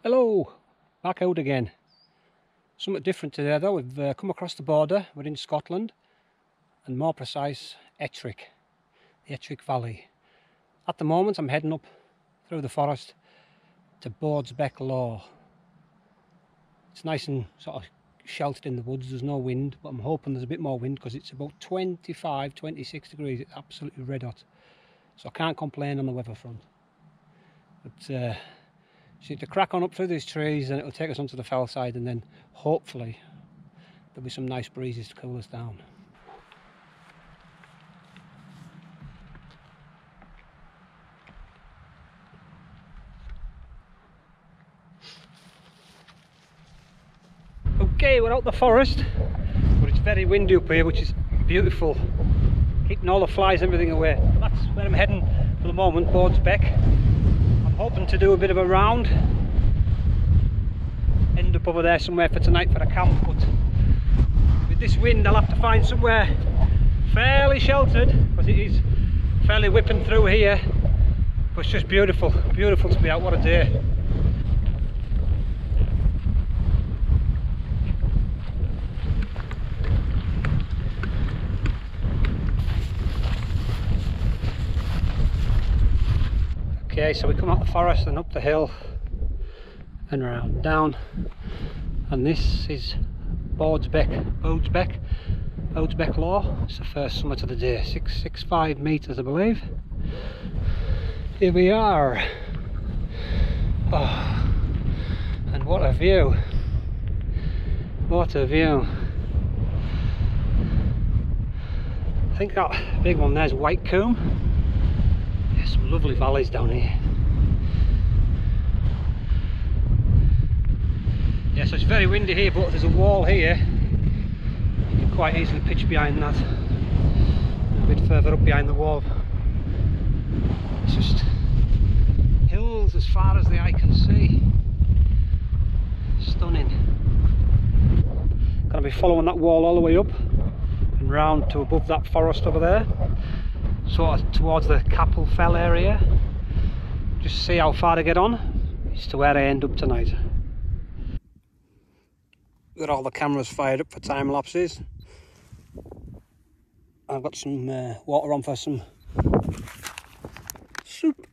Hello, back out again. Something different today though. We've come across the border. We're in Scotland, and more precise, Ettrick, the Ettrick Valley. At the moment I'm heading up through the forest to Bodesbeck Law. It's nice and sort of sheltered in the woods, there's no wind, but I'm hoping there's a bit more wind because it's about 25-26 degrees, it's absolutely red hot. So I can't complain on the weather front. But just need to crack on up through these trees and it'll take us onto the fell side, and then hopefully there'll be some nice breezes to cool us down. Okay, we're out the forest, but it's very windy up here, which is beautiful, keeping all the flies and everything away. That's where I'm heading for the moment, Bodesbeck. I'm hoping to do a bit of a round, end up over there somewhere for tonight for a camp, but with this wind I'll have to find somewhere fairly sheltered because it is fairly whipping through here. But it's just beautiful, beautiful to be out. What a day. Okay, so we come out the forest and up the hill and around down, and this is Bodesbeck Law. It's the first summit of the day, 665 metres I believe. Here we are. Oh, and what a view, what a view. I think that big one there's Wildcamp. Some lovely valleys down here. Yeah, so it's very windy here, but there's a wall here. You can quite easily pitch behind that. A bit further up behind the wall. It's just hills as far as the eye can see. Stunning. Gonna be following that wall all the way up and round to above that forest over there, sort of towards the Capel Fell area, just see how far I get on as to where I end up tonight. Got all the cameras fired up for time lapses. I've got some water on for some soup.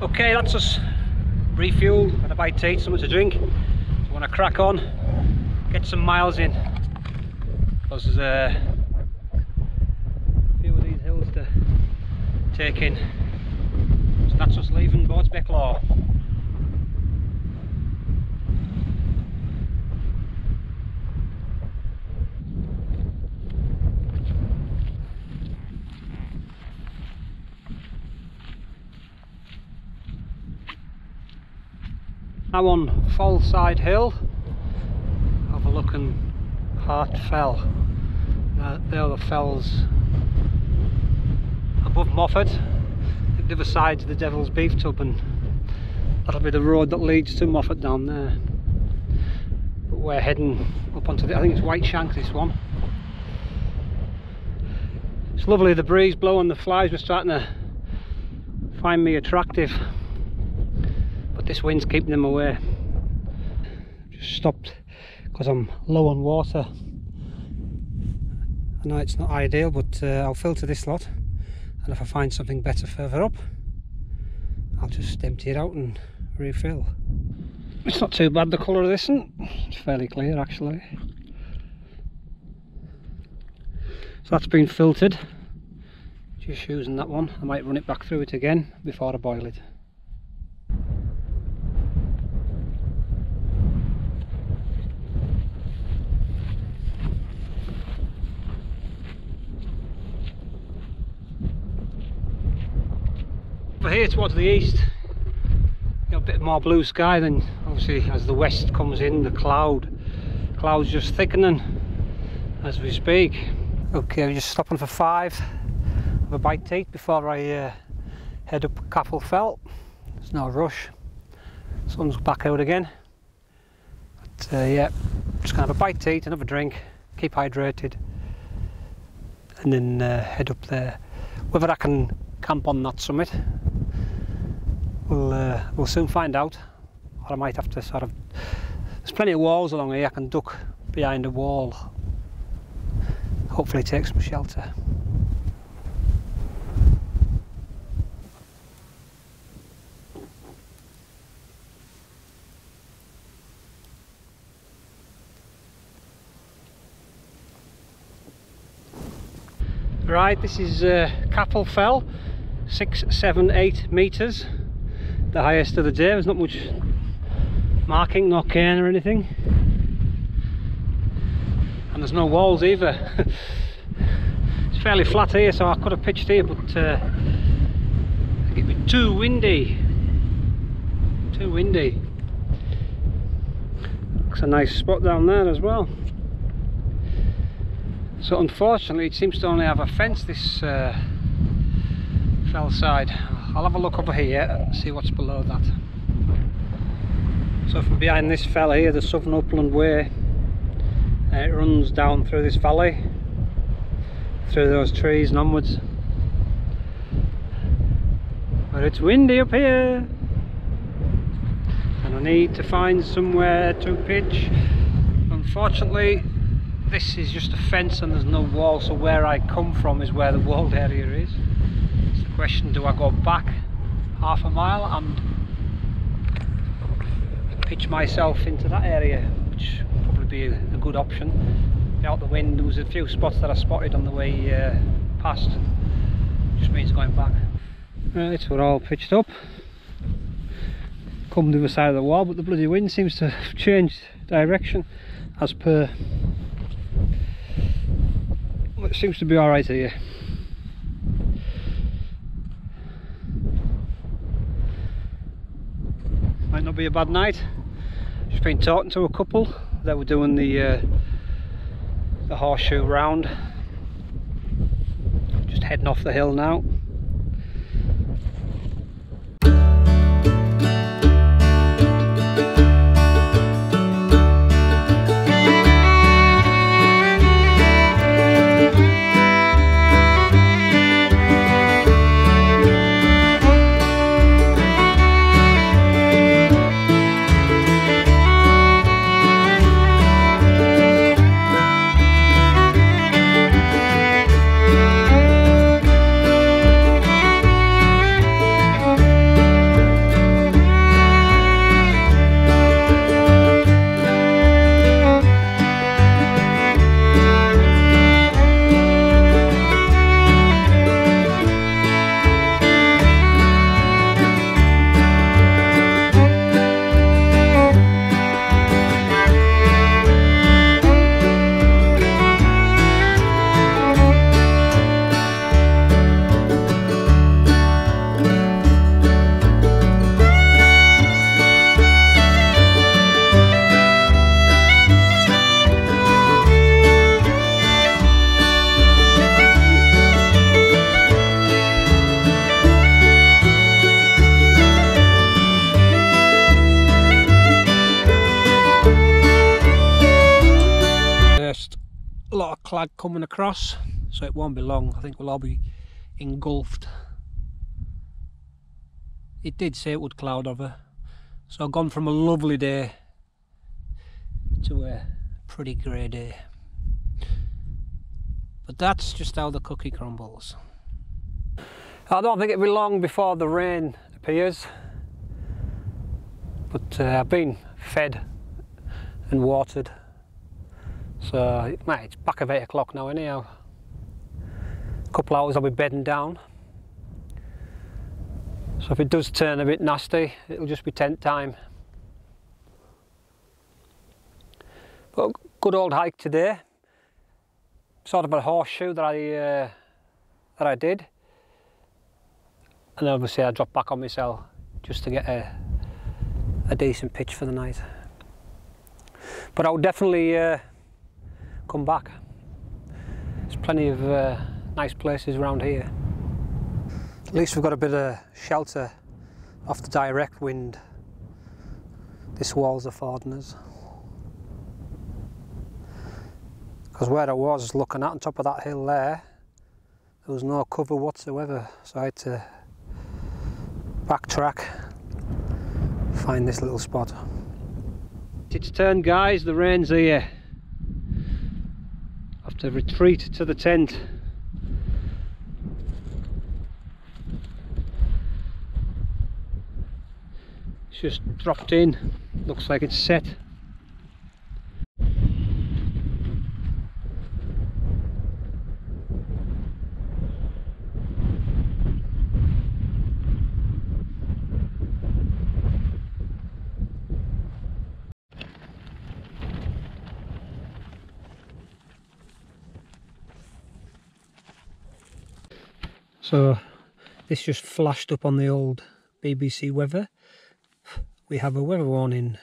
Okay, that's us refueled, had a bite to eat, something to drink. So I want to crack on, get some miles in, because there's a few of these hills to take in. So that's us leaving Bodesbeck Law. I'm on Fallside Hill, overlooking Capel Fell. There are the fells above Moffat. The other side's the Devil's Beef Tub, and that'll be the road that leads to Moffat down there. But we're heading up onto the, I think it's White Shank, this one. It's lovely, the breeze blowing, the flies were starting to find me attractive. This wind's keeping them away. Just stopped because I'm low on water. I know it's not ideal, but I'll filter this lot, and if I find something better further up I'll just empty it out and refill. It's not too bad, the colour of this one. It's fairly clear actually. So that's been filtered. Just using that one. I might run it back through it again before I boil it. over here towards the east, you know, a bit more blue sky. Then obviously as the west comes in, the clouds just thickening as we speak. Okay, we're just stopping for 5, have a bite to eat before I head up Capel Fell. There's no rush, sun's back out again, but yeah, just gonna have a bite to eat, another drink, keep hydrated, and then head up there. Whether I can camp on that summit, we'll soon find out, or I might have to sort of, there's plenty of walls along here, I can duck behind a wall, hopefully take some shelter. Right, this is Capel Fell, 6, 7, 8 metres, the highest of the day. There's not much marking, no cairn or anything, and there's no walls either. It's fairly flat here, so I could have pitched here, but I think it'd be too windy. Looks a nice spot down there as well. So unfortunately it seems to only have a fence, this fell side. I'll have a look over here and see what's below that. So from behind this fell here, the Southern Upland Way, it runs down through this valley, through those trees and onwards. But it's windy up here, and I need to find somewhere to pitch. Unfortunately this is just a fence and there's no wall, so where I come from is where the walled area is. It's the question, do I go back half a mile and pitch myself into that area, which would probably be a good option. Out the wind, there was a few spots that I spotted on the way past, just means going back. Right, we're all pitched up, come to the side of the wall, but the bloody wind seems to have changed direction as per. It seems to be alright here. Might not be a bad night. Just been talking to a couple that were doing the horseshoe round. Just heading off the hill now. A lot of clag coming across, so it won't be long. I think we'll all be engulfed. It did say it would cloud over, so I've gone from a lovely day to a pretty grey day. But that's just how the cookie crumbles. I don't think it'll be long before the rain appears, but I've been fed and watered. So it's back of 8 o'clock now anyhow. A couple hours I'll be bedding down. So if it does turn a bit nasty, it'll just be tent time. But good old hike today. Sort of a horseshoe that I did. and obviously I drop back on my cell just to get a decent pitch for the night. But I'll definitely come back. There's plenty of nice places around here. At least we've got a bit of shelter off the direct wind this wall's affording us. Because where I was looking at on top of that hill there was no cover whatsoever, so I had to backtrack, find this little spot. It's turned, guys, the rain's here. I have to retreat to the tent. It's just dropped in, looks like it's set. So this just flashed up on the old BBC weather. We have a weather warning.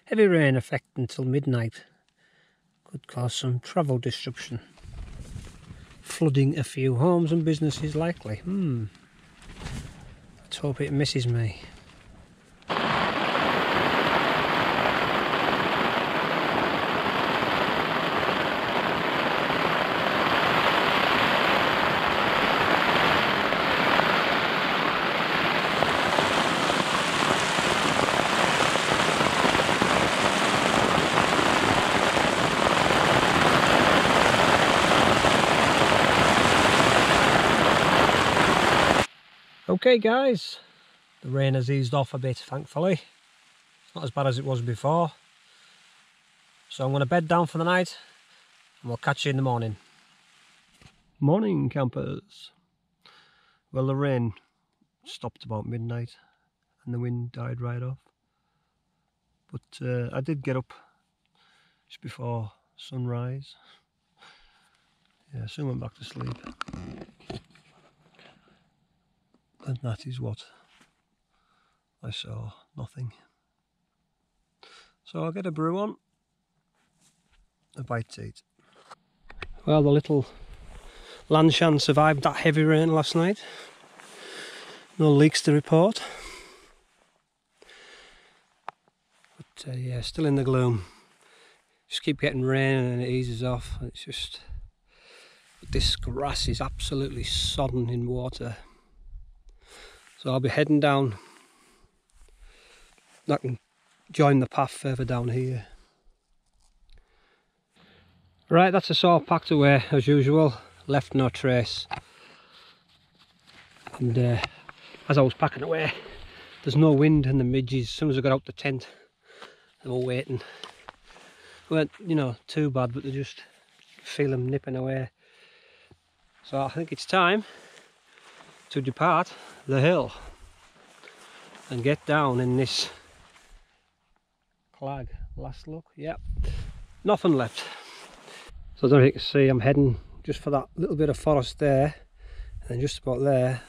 Heavy rain affecting until midnight. Could cause some travel disruption. Flooding a few homes and businesses likely. Let's hope it misses me. Okay guys, the rain has eased off a bit, thankfully. It's not as bad as it was before. So I'm going to bed down for the night and we'll catch you in the morning. Morning campers. Well, the rain stopped about midnight and the wind died right off. But I did get up just before sunrise. Yeah, soon went back to sleep. And that is what I saw, nothing. So I'll get a brew on, a bite to eat. Well, the little Lanshan survived that heavy rain last night. No leaks to report. But yeah, still in the gloom. Just keep getting rain and it eases off. It's just, but this grass is absolutely sodden in water. So I'll be heading down. I can join the path further down here. Right, that's us all packed away as usual. Left no trace. And as I was packing away, there's no wind in the midges. As soon as I got out the tent, they were waiting. They weren't, you know, too bad, but they just feel them nipping away. So I think it's time to depart the hill and get down in this clag. Last look, yep, nothing left. So I don't know if you can see, I'm heading just for that little bit of forest there, and then just about there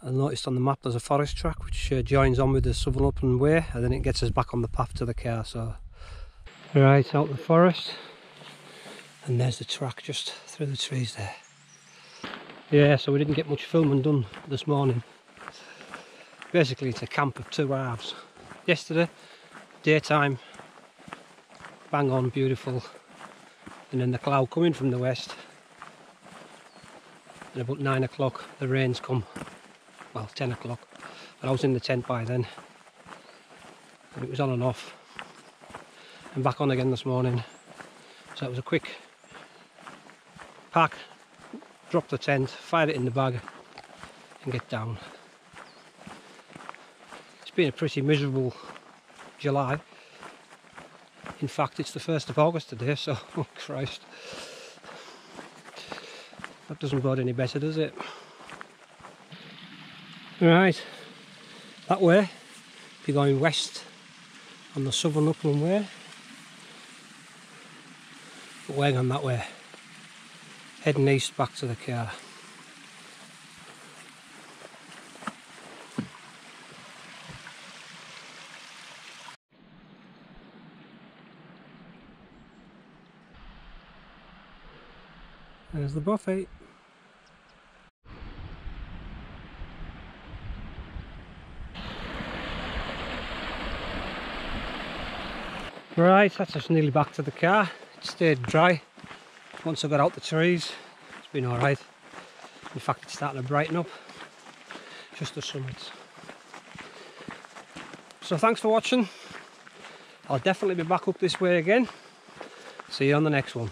I noticed on the map there's a forest track which joins on with the Southern Upland Way, and then it gets us back on the path to the car. So right out the forest, and there's the track just through the trees there. Yeah, so we didn't get much filming done this morning. Basically it's a camp of two halves. Yesterday, daytime, bang on, beautiful, and then the cloud coming from the west, and about 9 o'clock the rain's come, well 10 o'clock, but I was in the tent by then, and it was on and off, and back on again this morning. So it was a quick pack, drop the tent, fire it in the bag and get down. It's been a pretty miserable July. In fact, it's the 1st of August today, so oh Christ, that doesn't bode any better, does it? Right, that way, if you're going west on the Southern Upland Way, but we're going that way, heading east back to the car. There's the buffet. Right, that's us nearly back to the car. It stayed dry once I got out the trees. It's been alright. In fact, it's starting to brighten up. Just the summits. So thanks for watching. I'll definitely be back up this way again. See you on the next one.